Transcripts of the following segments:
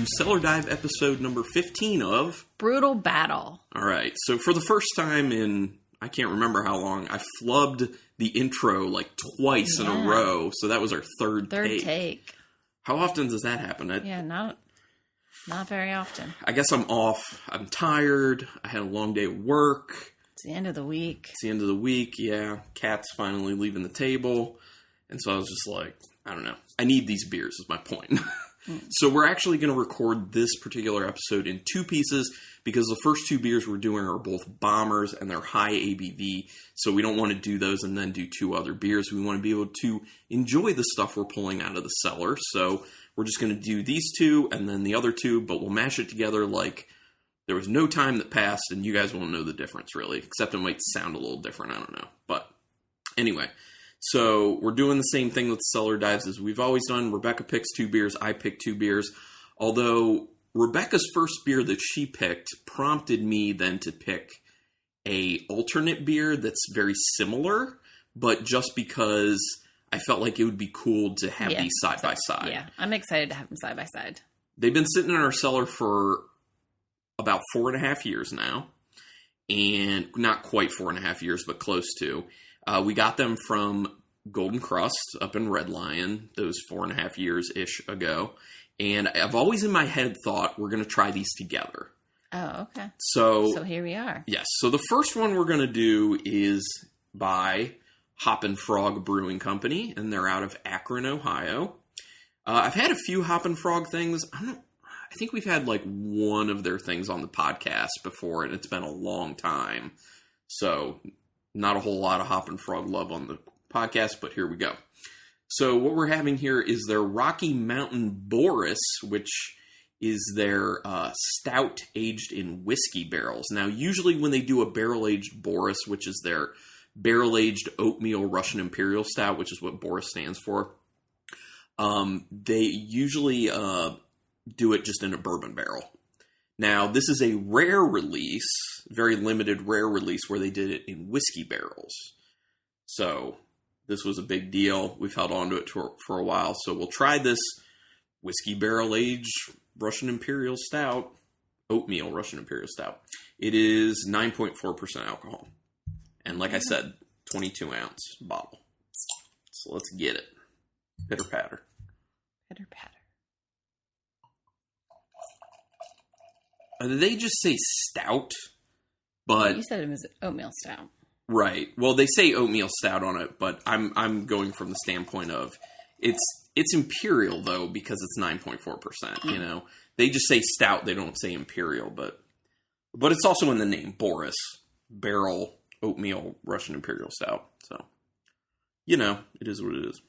to Cellar Dive episode number 15 of Brutal Battle. All right, so for the first time in, I can't remember how long, I flubbed the intro like twice in a row, so that was our third take. How often does that happen? Not very often. I guess I'm off. I'm tired. I had a long day of work. It's the end of the week. Yeah. Cat's finally leaving the table. And so I was just like, I don't know. I need these beers is my point. So we're actually going to record this particular episode in two pieces because the first two beers we're doing are both bombers and they're high ABV. So we don't want to do those and then do two other beers. We want to be able to enjoy the stuff we're pulling out of the cellar. So we're just going to do these two and then the other two, but we'll mash it together like there was no time that passed and you guys won't know the difference really, except it might sound a little different. I don't know. But anyway. So we're doing the same thing with Cellar Dives as we've always done. Rebecca picks two beers. I pick two beers. Although Rebecca's first beer that she picked prompted me then to pick a alternate beer that's very similar, but just because I felt like it would be cool to have these side by side. Yeah, I'm excited to have them side by side. They've been sitting in our cellar for about 4.5 years now. And not quite 4.5 years, but close to. We got them from Golden Crust up in Red Lion those 4.5 years-ish ago. And I've always in my head thought we're going to try these together. Oh, okay. So here we are. Yes. So the first one we're going to do is by Hoppin Frog Brewing Company, and they're out of Akron, Ohio. I've had a few Hoppin Frog things. I think we've had like one of their things on the podcast before, and it's been a long time. So not a whole lot of Hoppin Frog love on the podcast, but here we go. So what we're having here is their Rocky Mountain Boris, which is their stout aged in whiskey barrels. Now, usually when they do a barrel-aged Boris, which is their barrel-aged oatmeal Russian Imperial Stout, which is what Boris stands for, they usually do it just in a bourbon barrel. Now, this is a rare release, very limited rare release, where they did it in whiskey barrels. So, this was a big deal. We've held on to it for a while. So, we'll try this whiskey barrel-aged Russian Imperial Stout, oatmeal Russian Imperial Stout. It is 9.4% alcohol. And like I said, 22-ounce bottle. So, let's get it. Pitter-patter. Pitter-patter. They just say stout, but you said it was oatmeal stout, right? Well, they say oatmeal stout on it, but I'm going from the standpoint of it's imperial though because it's 9.4%. You know, they just say stout; they don't say imperial, but it's also in the name Boris Barrel Oatmeal Russian Imperial Stout. So, you know, it is what it is.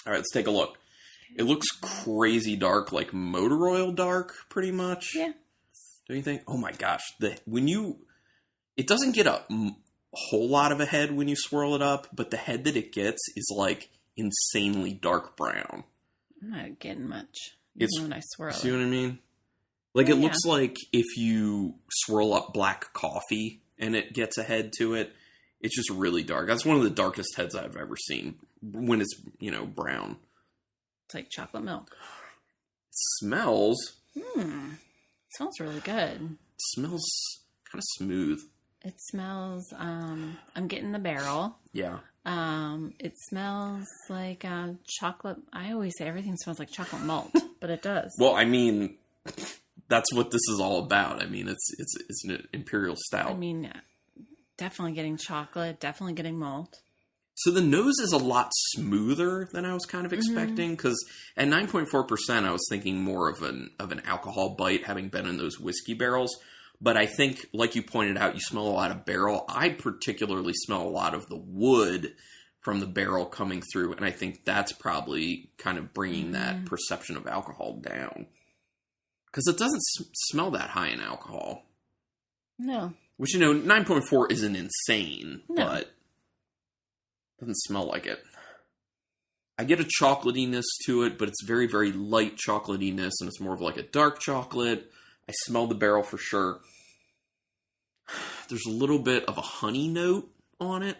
All right, let's take a look. It looks crazy dark, like motor oil dark, pretty much. Yeah. Don't you think? Oh my gosh. It doesn't get a whole lot of a head when you swirl it up, but the head that it gets is like insanely dark brown. I'm not getting much when I swirl it. See what I mean? Like it looks like if you swirl up black coffee and it gets a head to it, it's just really dark. That's one of the darkest heads I've ever seen when it's, brown. It's like chocolate milk. It smells. It smells really good. It smells kind of smooth. It smells, I'm getting the barrel. Yeah. It smells like chocolate. I always say everything smells like chocolate malt, but it does. Well, I mean, that's what this is all about. I mean, it's an imperial stout. I mean, definitely getting chocolate, definitely getting malt. So the nose is a lot smoother than I was kind of expecting, because at 9.4%, I was thinking more of an alcohol bite, having been in those whiskey barrels. But I think, like you pointed out, you smell a lot of barrel. I particularly smell a lot of the wood from the barrel coming through, and I think that's probably kind of bringing that perception of alcohol down. Because it doesn't smell that high in alcohol. No. Which, 9.4 isn't insane, no. But doesn't smell like it. I get a chocolatiness to it, but it's very, very light chocolatiness, and it's more of like a dark chocolate. I smell the barrel for sure. There's a little bit of a honey note on it,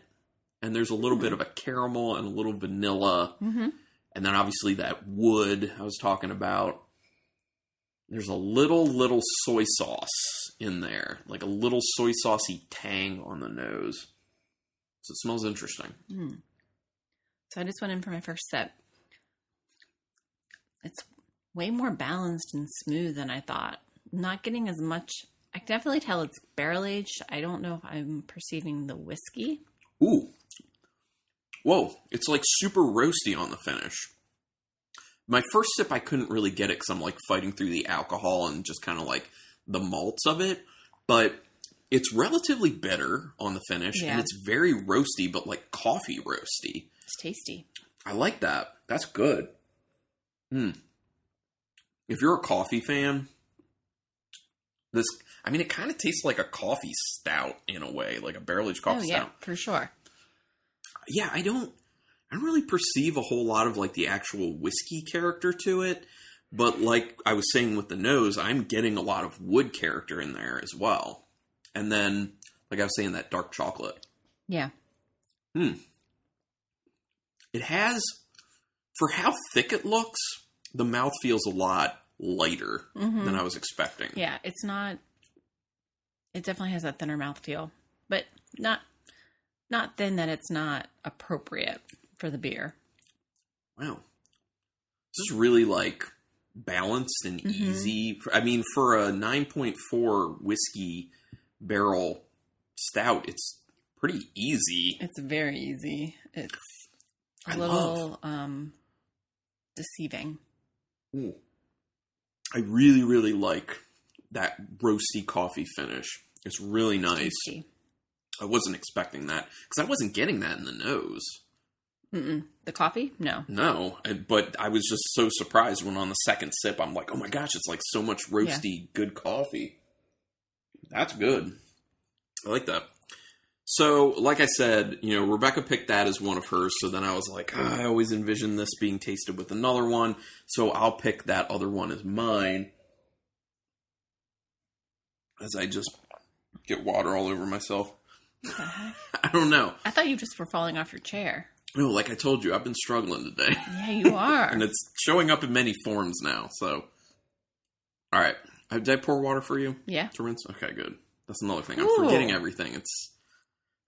and there's a little bit of a caramel and a little vanilla, and then obviously that wood I was talking about. There's a little soy sauce in there, like a little soy saucy tang on the nose. So it smells interesting. So I just went in for my first sip. It's way more balanced and smooth than I thought. Not getting as much. I can definitely tell it's barrel aged. I don't know if I'm perceiving the whiskey. Ooh. Whoa. It's like super roasty on the finish. My first sip, I couldn't really get it because I'm like fighting through the alcohol and just kind of like the malts of it. But it's relatively bitter on the finish, and it's very roasty, but like coffee roasty. It's tasty. I like that. That's good. If you're a coffee fan, it kind of tastes like a coffee stout in a way, like a barrel-aged coffee stout. Oh, yeah, for sure. Yeah, I don't really perceive a whole lot of like the actual whiskey character to it, but like I was saying with the nose, I'm getting a lot of wood character in there as well. And then, like I was saying, that dark chocolate. Yeah. It has, for how thick it looks, the mouth feels a lot lighter than I was expecting. Yeah, it's not, it definitely has that thinner mouth feel, but not thin that it's not appropriate for the beer. Wow. This is really like balanced and easy. I mean, for a 9.4 whiskey barrel stout, it's pretty easy. It's very easy. It's a little deceiving. Ooh. I really, really like that roasty coffee finish. It's really nice. Tasty. I wasn't expecting that because I wasn't getting that in the nose. The coffee? No. No, but I was just so surprised when on the second sip, I'm like, oh my gosh, it's like so much roasty, good coffee. That's good. I like that. So, like I said, Rebecca picked that as one of hers, so then I was like, I always envision this being tasted with another one, so I'll pick that other one as mine. As I just get water all over myself. What the heck? I don't know. I thought you just were falling off your chair. No, like I told you, I've been struggling today. Yeah, you are. And it's showing up in many forms now, so. All right. Did I pour water for you? Yeah. To rinse? Okay, good. That's another thing. I'm forgetting everything.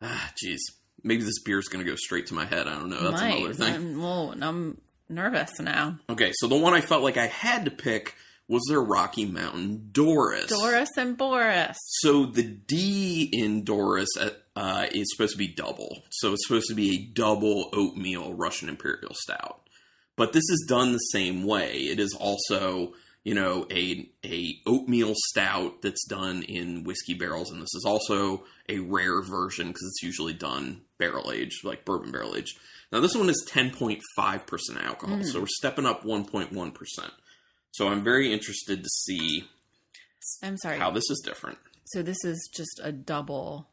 Jeez. Maybe this beer's going to go straight to my head. I don't know. That's another thing. I'm nervous now. Okay, so the one I felt like I had to pick was their Rocky Mountain Doris. Doris and Boris. So the D in Doris is supposed to be double. So it's supposed to be a double oatmeal Russian Imperial Stout. But this is done the same way. It is also, a oatmeal stout that's done in whiskey barrels. And this is also a rare version because it's usually done barrel aged, like bourbon barrel aged. Now this one is 10.5% alcohol. So we're stepping up 1.1%. So I'm very interested to see how this is different. So this is just a double.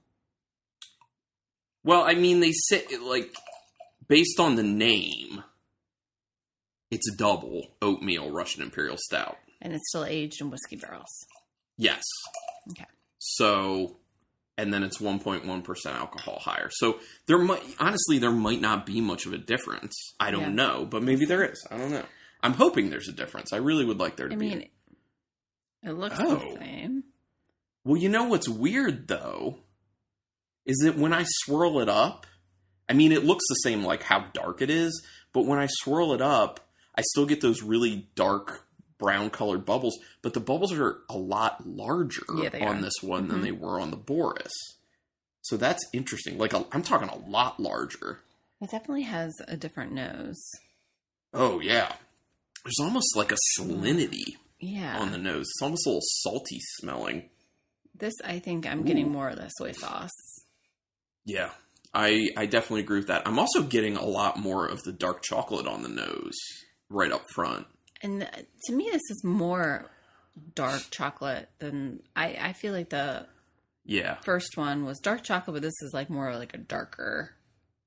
Well, I mean, they say, like, based on the name, it's a double oatmeal Russian Imperial Stout. And it's still aged in whiskey barrels. Yes. Okay. So, and then it's 1.1% alcohol higher. So there might not be much of a difference. I don't know, but maybe there is. I don't know. I'm hoping there's a difference. I really would like there to be. I mean, it looks the same. Well, you know what's weird, though, is that when I swirl it up, I mean, it looks the same, like how dark it is, but when I swirl it up, I still get those really dark brown-colored bubbles, but the bubbles are a lot larger on this one than they were on the Boris. So that's interesting. Like, I'm talking a lot larger. It definitely has a different nose. Oh, yeah. There's almost like a salinity on the nose. It's almost a little salty smelling. This, I think I'm getting more of the soy sauce. Yeah, I definitely agree with that. I'm also getting a lot more of the dark chocolate on the nose right up front. And to me, this is more dark chocolate than... I feel like the first one was dark chocolate, but this is like more like a darker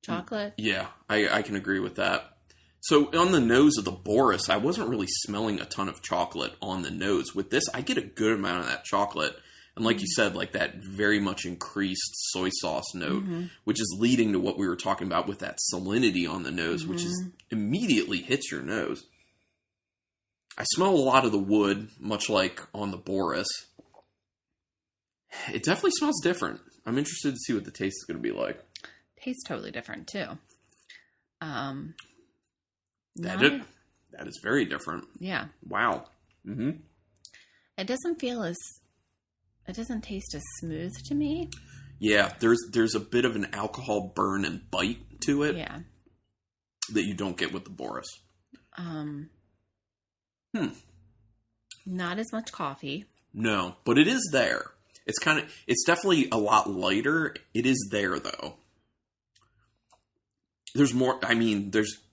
chocolate. Yeah, I can agree with that. So on the nose of the Boris, I wasn't really smelling a ton of chocolate on the nose. With this, I get a good amount of that chocolate. And like you said, like that very much increased soy sauce note, which is leading to what we were talking about with that salinity on the nose, which is immediately hits your nose. I smell a lot of the wood, much like on the Boris. It definitely smells different. I'm interested to see what the taste is going to be like. Tastes totally different, too. That is very different. Yeah. Wow. Mm-hmm. It doesn't taste as smooth to me. Yeah, there's a bit of an alcohol burn and bite to it. Yeah. That you don't get with the Boris. Not as much coffee. No, but it is there. It's definitely a lot lighter. It is there, though. There's more,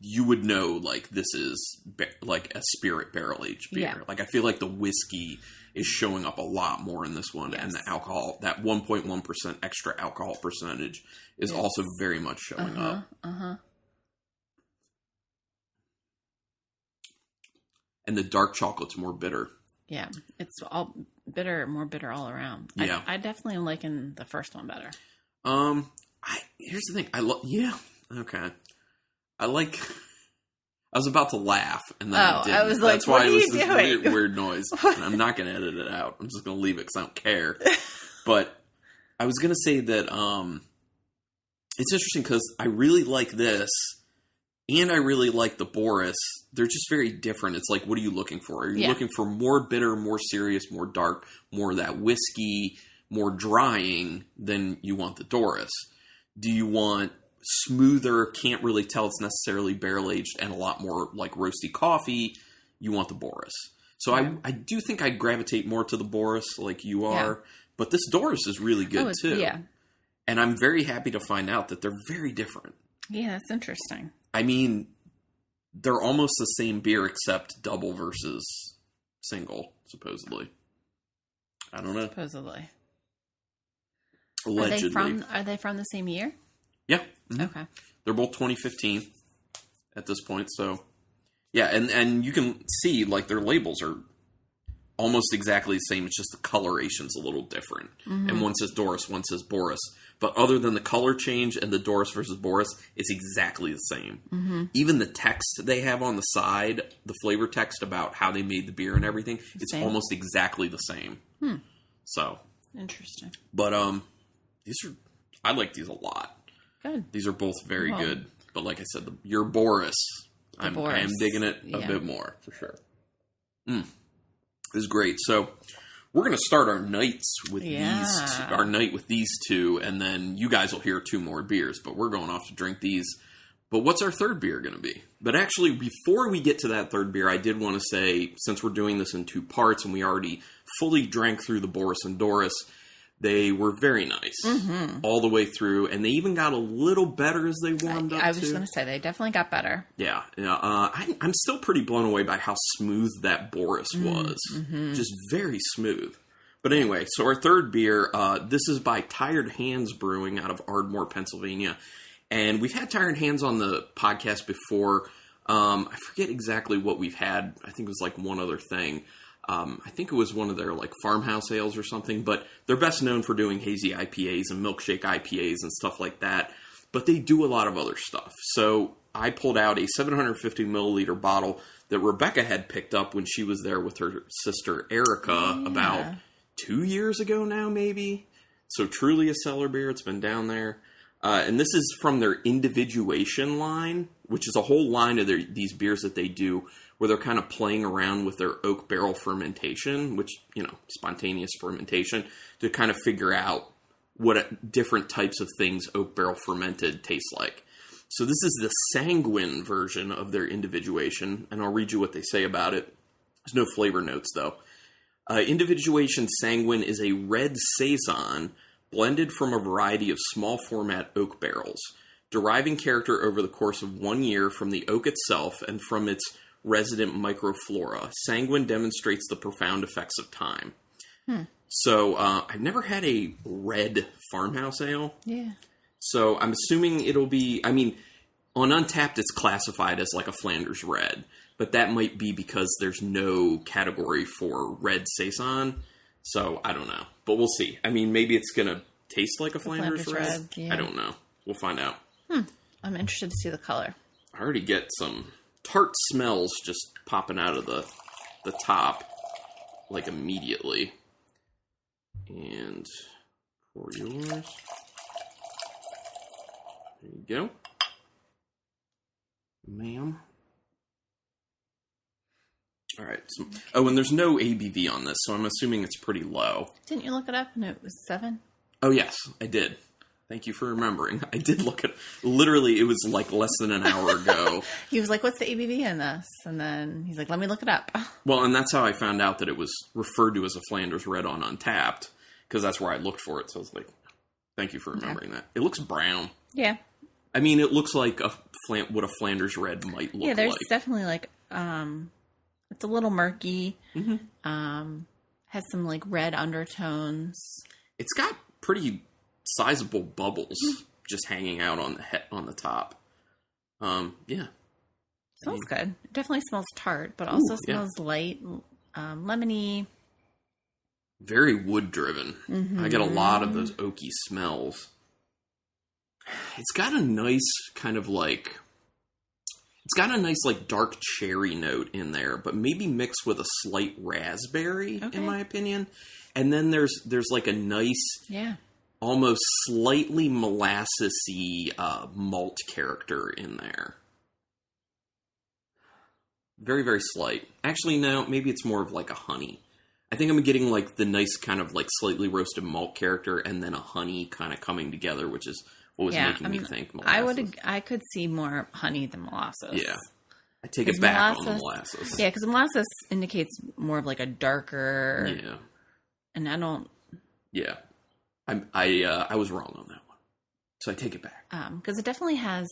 you would know, like, this is, like, a spirit barrel-aged beer. Yeah. Like, I feel like the whiskey is showing up a lot more in this one, yes. And the alcohol, that 1.1% extra alcohol percentage is also very much showing up. And the dark chocolate's more bitter. Yeah, it's all bitter, more bitter all around. Yeah. I definitely am liking the first one better. Here's the thing. Okay. I was about to laugh, and then I didn't. I was like, that's why what it was are you this doing? weird noise. And I'm not going to edit it out. I'm just going to leave it because I don't care. But I was going to say that it's interesting because I really like this, and I really like the Boris. They're just very different. It's like, what are you looking for? Are you looking for more bitter, more serious, more dark, more of that whiskey, more drying than you want the Doris? Do you want smoother, can't really tell it's necessarily barrel-aged, and a lot more like roasty coffee? You want the Boris. So I do think I gravitate more to the Boris like you are, but this Doris is really good too. Yeah. And I'm very happy to find out that they're very different. Yeah, that's interesting. I mean, they're almost the same beer except double versus single, supposedly. I don't know. Supposedly. Allegedly. Are they from the same year? Yeah. Mm-hmm. Okay. They're both 2015 at this point, so yeah, and you can see like their labels are almost exactly the same. It's just the coloration's a little different. Mm-hmm. And one says Doris, one says Boris. But other than the color change and the Doris versus Boris, it's exactly the same. Mm-hmm. Even the text they have on the side, the flavor text about how they made the beer and everything, it's almost exactly the same. So interesting. But I like these a lot. Good. These are both very good. But like I said, your Boris, I am digging it a bit more, for sure. This is great. So we're going to start our nights with these two, and then you guys will hear 2 more beers, but we're going off to drink these. But what's our third beer going to be? But actually, before we get to that third beer, I did want to say, since we're doing this in 2 parts, and we already fully drank through the Boris and Doris, they were very nice all the way through, and they even got a little better as they warmed up. I was just going to say, they definitely got better. Yeah. I'm still pretty blown away by how smooth that Boris was. Mm-hmm. Just very smooth. But anyway, so our third beer, this is by Tired Hands Brewing out of Ardmore, Pennsylvania. And we've had Tired Hands on the podcast before. I forget exactly what we've had. I think it was like one other thing. I think it was one of their like farmhouse ales or something, but they're best known for doing hazy IPAs and milkshake IPAs and stuff like that. But they do a lot of other stuff. So I pulled out a 750 milliliter bottle that Rebecca had picked up when she was there with her sister Erica about 2 years ago now, maybe. So truly a Cellar beer. It's been down there. And this is from their Individuation line, which is a whole line of these beers that they do where they're kind of playing around with their oak barrel fermentation, which, spontaneous fermentation, to kind of figure out what different types of things oak barrel fermented taste like. So this is the sanguine version of their Individuation, and I'll read you what they say about it. There's no flavor notes, though. Individuation Sanguine is a red saison blended from a variety of small format oak barrels, deriving character over the course of 1 year from the oak itself and from its resident microflora. Sanguine demonstrates the profound effects of time. So I've never had a red farmhouse ale. Yeah. So I'm assuming it'll be, on Untapped it's classified as like a Flanders red, but that might be because there's no category for red saison. So I don't know, but we'll see. Maybe it's going to taste like a Flanders red. Yeah. I don't know. We'll find out. I'm interested to see the color. I already get some tart smells just popping out of the the top, like, immediately. And pour yours. There you go. Ma'am. All right. So, and there's no ABV on this, so I'm assuming it's pretty low. Didn't you look it up and it was 7? Oh, yes, I did. Thank you for remembering. I did look at, literally, it was like less than an hour ago. He was like, what's the ABV in this? And then he's like, let me look it up. Well, and that's how I found out that it was referred to as a Flanders Red on Untapped, because that's where I looked for it. So I was like, thank you for remembering that. It looks brown. Yeah. I mean, it looks like what a Flanders Red might look like. Yeah, there's definitely like, it's a little murky. Mm-hmm. Has some like red undertones. It's got pretty sizable bubbles just hanging out on the top. Yeah. Smells good. It definitely smells tart, but also smells light, lemony. Very wood driven. Mm-hmm. I get a lot of those oaky smells. It's got a nice kind of like, it's got a nice like dark cherry note in there, but maybe mixed with a slight raspberry, in my opinion. And then there's like a nice, almost slightly molassesy malt character in there. Very, very slight. Actually, no, maybe it's more of like a honey. I think I'm getting like the nice kind of like slightly roasted malt character and then a honey kind of coming together, which is what was making me think molasses. I could see more honey than molasses. Yeah. I take it back on the molasses. Yeah, because molasses indicates more of like a darker... Yeah. And I don't... Yeah. I was wrong on that one. So I take it back. Because it definitely has,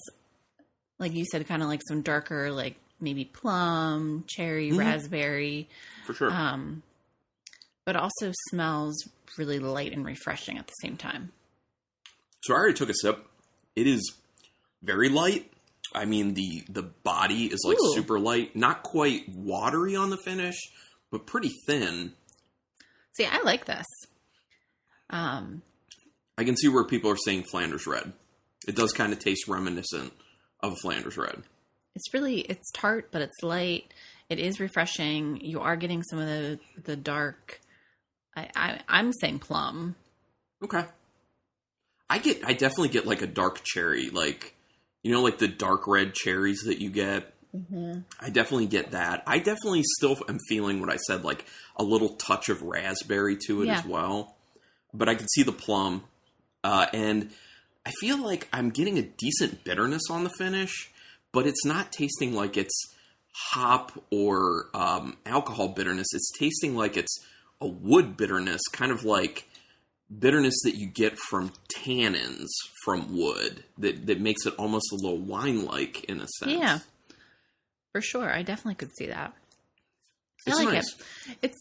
like you said, kind of like some darker, like maybe plum, cherry, raspberry. For sure. But also smells really light and refreshing at the same time. So I already took a sip. It is very light. I mean, the body is like super light. Not quite watery on the finish, but pretty thin. See, I like this. I can see where people are saying Flanders Red. It does kind of taste reminiscent of Flanders Red. It's tart, but it's light. It is refreshing. You are getting some of the dark. I'm saying plum. Okay. I definitely get like a dark cherry, like, you know, like the dark red cherries that you get. Mm-hmm. I definitely get that. I definitely still am feeling what I said, like a little touch of raspberry to it as well. But I can see the plum. And I feel like I'm getting a decent bitterness on the finish, but it's not tasting like it's hop or alcohol bitterness. It's tasting like it's a wood bitterness, kind of like bitterness that you get from tannins from wood that makes it almost a little wine-like in a sense. Yeah, for sure. I definitely could see that. It's I like nice. it.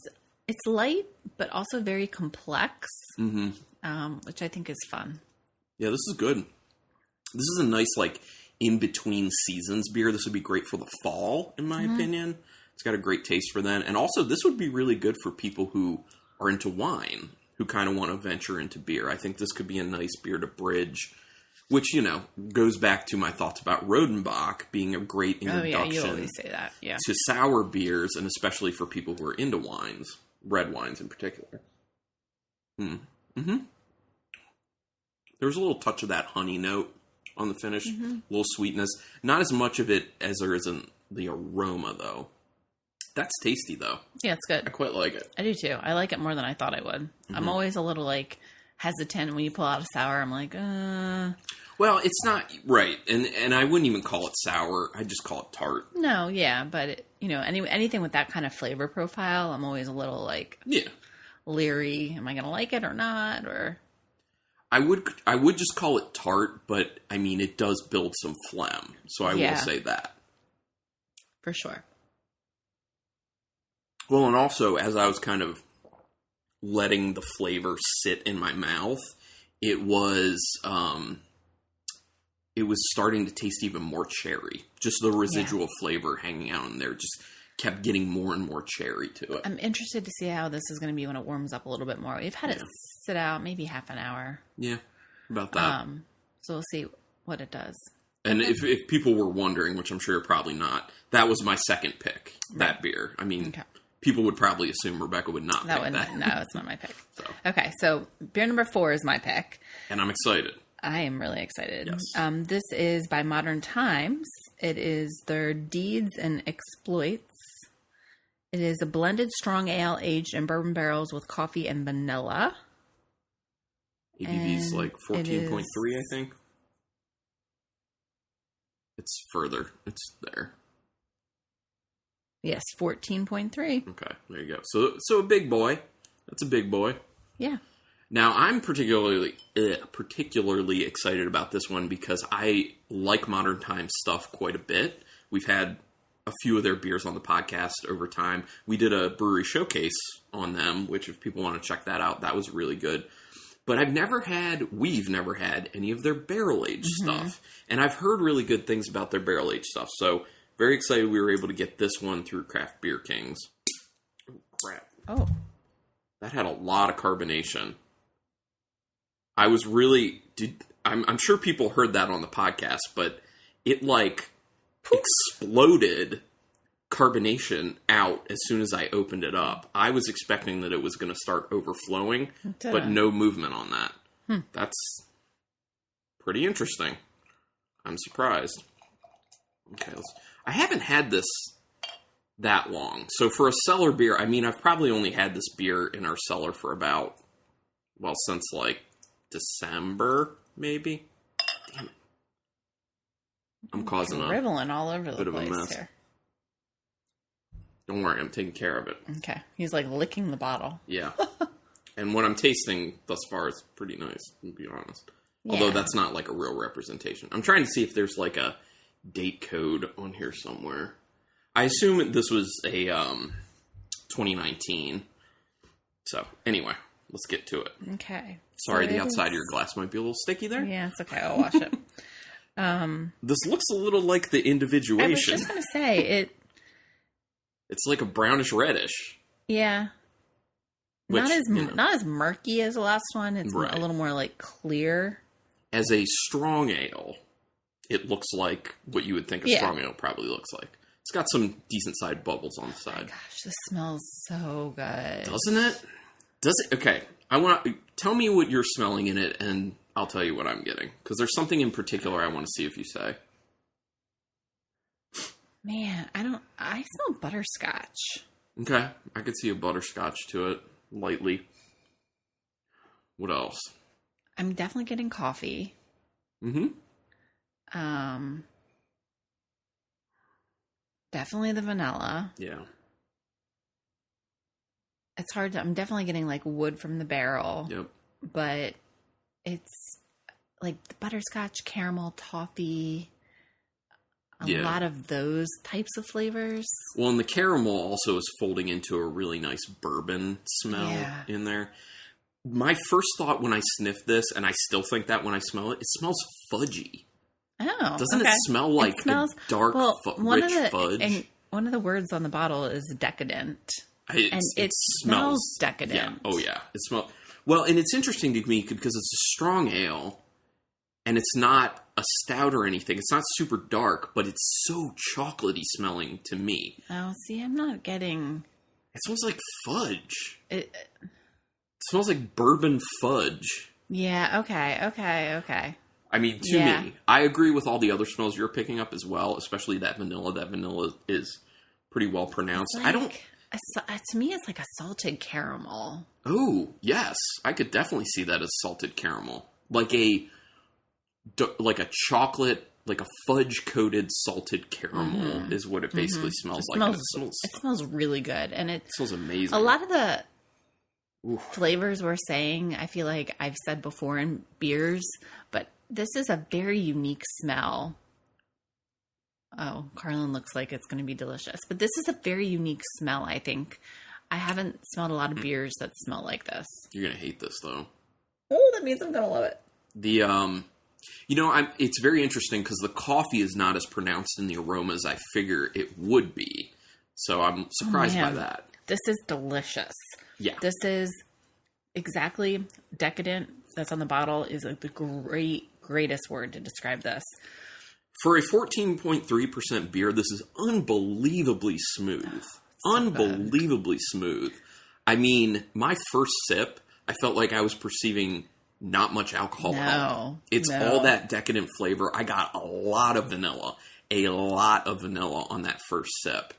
It's light, but also very complex, which I think is fun. Yeah, this is good. This is a nice, like, in-between seasons beer. This would be great for the fall, in my opinion. It's got a great taste for that. And also, this would be really good for people who are into wine, who kind of want to venture into beer. I think this could be a nice beer to bridge, which, you know, goes back to my thoughts about Rodenbach being a great introduction you always say that. Yeah. to sour beers, and especially for people who are into wines, red wines in particular. Mm-hmm. There's a little touch of that honey note on the finish, a little sweetness. Not as much of it as there is in the aroma, though. That's tasty, though. Yeah, it's good. I quite like it. I do, too. I like it more than I thought I would. I'm always a little, like, hesitant when you pull out a sour. I'm like, Well, it's not, right. And I wouldn't even call it sour. I just call it tart. No, yeah. But, anything with that kind of flavor profile, I'm always a little, like, leery. Am I going to like it or not? Or... I would just call it tart, but, I mean, it does build some phlegm. So I will say that. For sure. Well, and also, as I was kind of letting the flavor sit in my mouth, it was starting to taste even more cherry. Just the residual flavor hanging out in there just kept getting more and more cherry to it. I'm interested to see how this is going to be when it warms up a little bit more. We've had it sit out maybe half an hour. Yeah, about that. So we'll see what it does. And if people were wondering, which I'm sure you're probably not, that was my second pick, that beer. I mean, people would probably assume Rebecca would not pick that. No, it's not my pick. So. Okay, so beer number 4 is my pick. And I'm excited. I am really excited. Yes. This is by Modern Times. It is their Deeds and Exploits. It is a blended strong ale aged in bourbon barrels with coffee and vanilla. ABV's like 14.3, I think. It's further. It's there. Yes, 14.3. Okay, there you go. So a big boy. That's a big boy. Yeah. Now, I'm particularly excited about this one because I like Modern Times stuff quite a bit. We've had a few of their beers on the podcast over time. We did a brewery showcase on them, which if people want to check that out, that was really good. But we've never had any of their barrel-aged stuff. And I've heard really good things about their barrel-aged stuff. So, very excited we were able to get this one through Craft Beer Kings. Oh, crap. Oh. That had a lot of carbonation. I was really... I'm sure people heard that on the podcast, but it, exploded carbonation out as soon as I opened it up. I was expecting that it was going to start overflowing, but no movement on that. That's pretty interesting. I'm surprised. Okay, I haven't had this that long. So for a cellar beer, I've probably only had this beer in our cellar for since December, maybe. Damn it. I'm causing dribbling all over the bit place of a mess here. Don't worry, I'm taking care of it. Okay. He's licking the bottle. Yeah. And what I'm tasting thus far is pretty nice, to be honest. Yeah. Although that's not a real representation. I'm trying to see if there's a date code on here somewhere. I assume this was a 2019. So, anyway, let's get to it. Okay. Sorry, the outside of your glass might be a little sticky there. Yeah, it's okay. I'll wash it. This looks a little like the individuation. I was just going to say, it... It's like a brownish reddish. Yeah. Which, not as murky as the last one. It's right. A little more clear. As a strong ale, it looks like what you would think a strong ale probably looks like. It's got some decent sized bubbles on the side. Oh my gosh, this smells so good. Doesn't it? Does it? Okay. Tell me what you're smelling in it, and I'll tell you what I'm getting. Because there's something in particular I want to see if you say. Man, I smell butterscotch. Okay. I could see a butterscotch to it, lightly. What else? I'm definitely getting coffee. Mm-hmm. Definitely the vanilla. Yeah. It's hard I'm definitely getting wood from the barrel. Yep. But it's the butterscotch, caramel, toffee... A lot of those types of flavors. Well, and the caramel also is folding into a really nice bourbon smell in there. My first thought when I sniffed this, and I still think that when I smell it, it smells fudgy. Oh, Doesn't it smell like a dark, rich fudge? And one of the words on the bottle is decadent. It smells decadent. Yeah. Oh, yeah. It smells... Well, and it's interesting to me because it's a strong ale, and it's not a stout or anything. It's not super dark, but it's so chocolatey smelling to me. Oh, see, I'm not getting... It smells like fudge. It smells like bourbon fudge. Yeah, okay. To me, I agree with all the other smells you're picking up as well, especially that vanilla. That vanilla is pretty well pronounced. To me, it's like a salted caramel. Oh, yes. I could definitely see that as salted caramel. Like a chocolate, like a fudge-coated salted caramel is what it basically smells like. It smells really good. And it smells amazing. A lot of the flavors we're saying, I feel like I've said before in beers, but this is a very unique smell. Oh, Carlin looks like it's going to be delicious. But this is a very unique smell, I think. I haven't smelled a lot of beers that smell like this. You're going to hate this, though. Oh, that means I'm going to love it. It's very interesting because the coffee is not as pronounced in the aroma as I figure it would be. So I'm surprised by that. This is delicious. Yeah. This is exactly decadent. That's on the bottle is the greatest word to describe this. For a 14.3% beer, this is unbelievably smooth. unbelievably smooth. I mean, my first sip, I felt like I was perceiving not much alcohol at all. It's all that decadent flavor. I got a lot of vanilla on that first sip.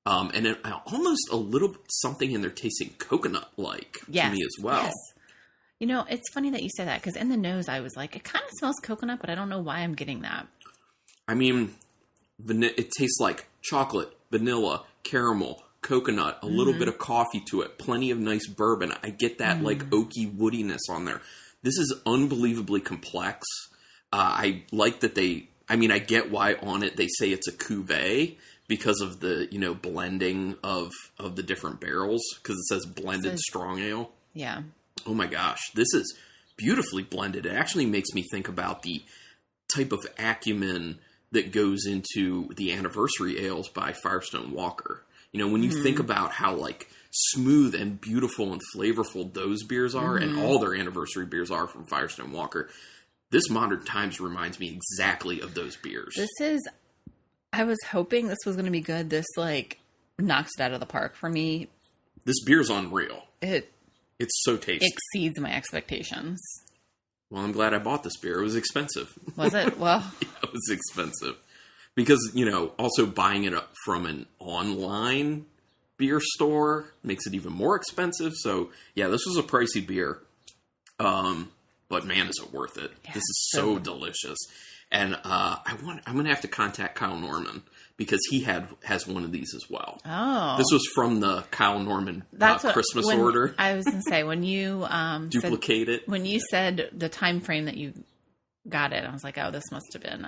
And it, almost a little something in there tasting coconut-like to me as well. Yes. You know, it's funny that you say that, because in the nose I was like, it kind of smells coconut, but I don't know why I'm getting that. I mean, it tastes like chocolate, vanilla, caramel, coconut, a little bit of coffee to it, plenty of nice bourbon. I get that like oaky woodiness on there. This is unbelievably complex. I like that I get why on it they say it's a cuvee because of the, blending of the different barrels, because it says blended strong ale. Yeah. Oh my gosh, this is beautifully blended. It actually makes me think about the type of acumen that goes into the anniversary ales by Firestone Walker. When you think about how like smooth and beautiful and flavorful those beers are, and all their anniversary beers are from Firestone Walker, this Modern Times reminds me exactly of those beers. I was hoping this was going to be good. This like knocks it out of the park for me. This beer's unreal. It's so tasty. Exceeds my expectations. Well, I'm glad I bought this beer. It was expensive. Was it? Well, it was expensive. Because, also buying it up from an online beer store makes it even more expensive. So, yeah, this was a pricey beer. But, man, is it worth it. Yeah, this is so delicious. And I'm going to have to contact Kyle Norman, because he has one of these as well. Oh. This was from the Kyle Norman Christmas order. I was going to say, when you duplicate it. When you said the time frame that you got it, I was like, oh, this must have been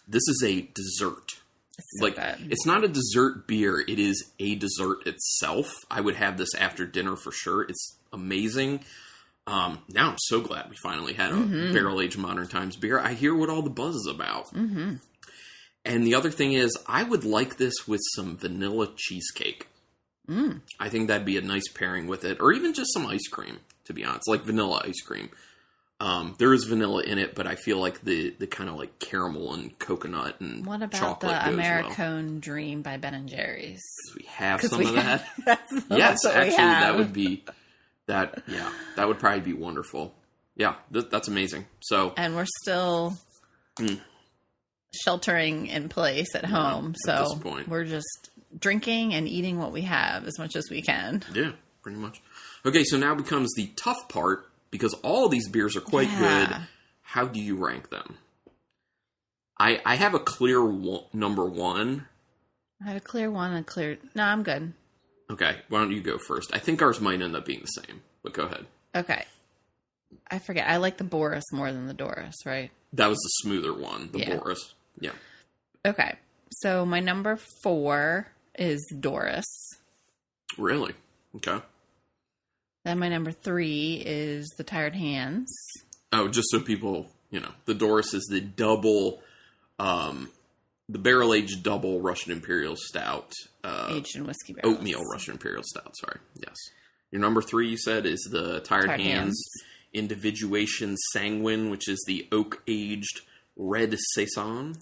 This is a dessert. It's so good. It's not a dessert beer. It is a dessert itself. I would have this after dinner for sure. It's amazing. Now I'm so glad we finally had a barrel-aged Modern Times beer. I hear what all the buzz is about. Mm-hmm. And the other thing is, I would like this with some vanilla cheesecake. I think that'd be a nice pairing with it. Or even just some ice cream, to be honest. Like vanilla ice cream. There is vanilla in it, but I feel like the kind of like caramel and coconut and chocolate. What about the Americone Dream by Ben & Jerry's? Because we have some of that. Yes, actually, that would be... That would probably be wonderful. Yeah, that's amazing. So, and we're still sheltering in place at home, so at this point, we're just drinking and eating what we have as much as we can. Yeah, pretty much. Okay, so now becomes the tough part, because all these beers are quite good. How do you rank them? I have a clear number one. I have a clear one, No, I'm good. Okay, why don't you go first? I think ours might end up being the same, but go ahead. Okay. I forget. I like the Boris more than the Doris, right? That was the smoother one, the Boris. Yeah. Okay. So my number 4 is Doris. Really? Okay. Then my number 3 is the Tired Hands. Oh, just so people, the Doris is the double... the barrel-aged double Russian Imperial Stout. Aged in whiskey barrels. Oatmeal Russian Imperial Stout, sorry. Yes. Your number 3, you said, is the Tired Hands Individuation Sanguine, which is the oak-aged red Saison.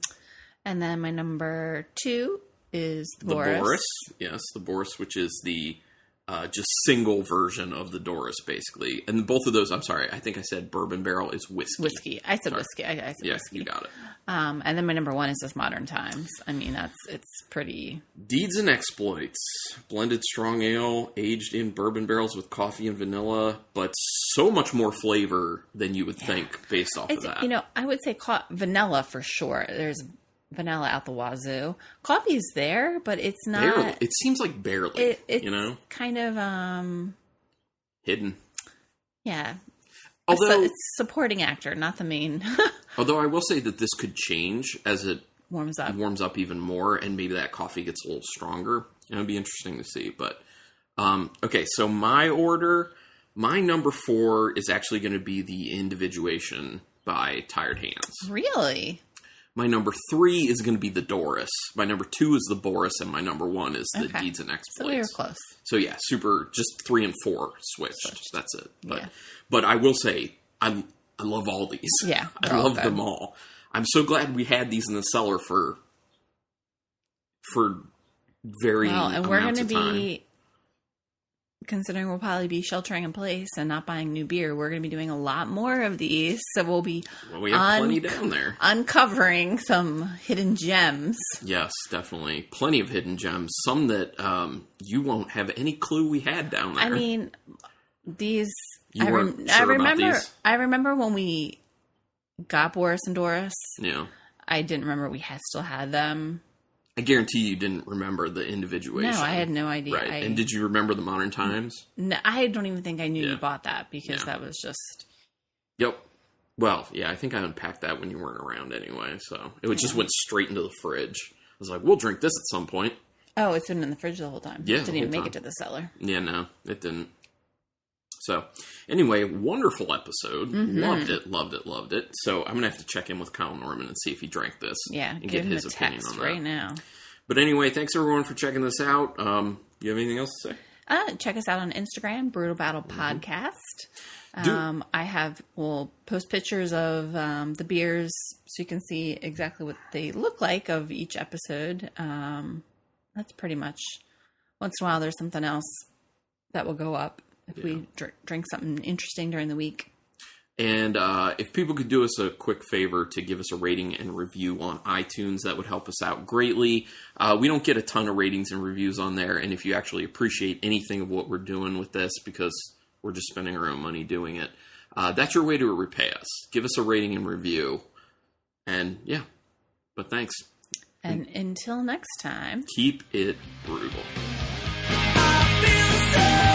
And then my number 2 is the Boris. Boris. Yes, the Boris, which is the just single version of the Doris, basically. And both of those, I'm sorry, I think I said bourbon barrel is whiskey. Whiskey. I said whiskey. I said whiskey. You got it. And then my number 1 is just Modern Times. I mean, it's pretty... Deeds and Exploits. Blended strong ale, aged in bourbon barrels with coffee and vanilla, but so much more flavor than you would think based off of that. I would say vanilla for sure. There's vanilla out the wazoo. Coffee is there, but it's not... Barely. It seems like barely, it's kind of... hidden. Yeah. Although it's supporting actor, not the main. Although I will say that this could change as it warms up even more, and maybe that coffee gets a little stronger. It'd be interesting to see. But okay, so my number 4 is actually going to be the Individuation by Tired Hands. Really? My number 3 is going to be the Doris. My number 2 is the Boris, and my number 1 is the Deeds and Exploits. So we were close. So yeah, super. Just 3 and 4 switched. That's it. But I will say I love all these. Yeah, I love them all. I'm so glad we had these in the cellar for very and we're going to time. be, considering we'll probably be sheltering in place and not buying new beer, we're going to be doing a lot more of these. So we'll be we have plenty down there. Uncovering some hidden gems. Yes, definitely. Plenty of hidden gems. Some that you won't have any clue we had down there. I mean, these... I remember when we got Boris and Doris. Yeah. I didn't remember we still had them. I guarantee you didn't remember the individuation. No, I had no idea. Right. And did you remember the Modern Times? No, I don't even think I knew you bought that because that was just... Yep. Well, yeah, I think I unpacked that when you weren't around anyway, so it just went straight into the fridge. I was like, we'll drink this at some point. Oh, it's been in the fridge the whole time. Yeah, it didn't even make it to the cellar. Yeah, no, it didn't. So, anyway, wonderful episode. Mm-hmm. Loved it. So, I'm going to have to check in with Kyle Norman and see if he drank this. Yeah, and give get him his a opinion text on that. right now. But anyway, thanks everyone for checking this out. You have anything else to say? Check us out on Instagram, Brutal Battle Podcast. We'll post pictures of the beers so you can see exactly what they look like of each episode. That's pretty much, once in a while there's something else that will go up if we drink something interesting during the week. And if people could do us a quick favor to give us a rating and review on iTunes, that would help us out greatly. We don't get a ton of ratings and reviews on there, and if you actually appreciate anything of what we're doing with this, because we're just spending our own money doing it, that's your way to repay us. Give us a rating and review. And but thanks. And until next time, keep it brutal. I feel so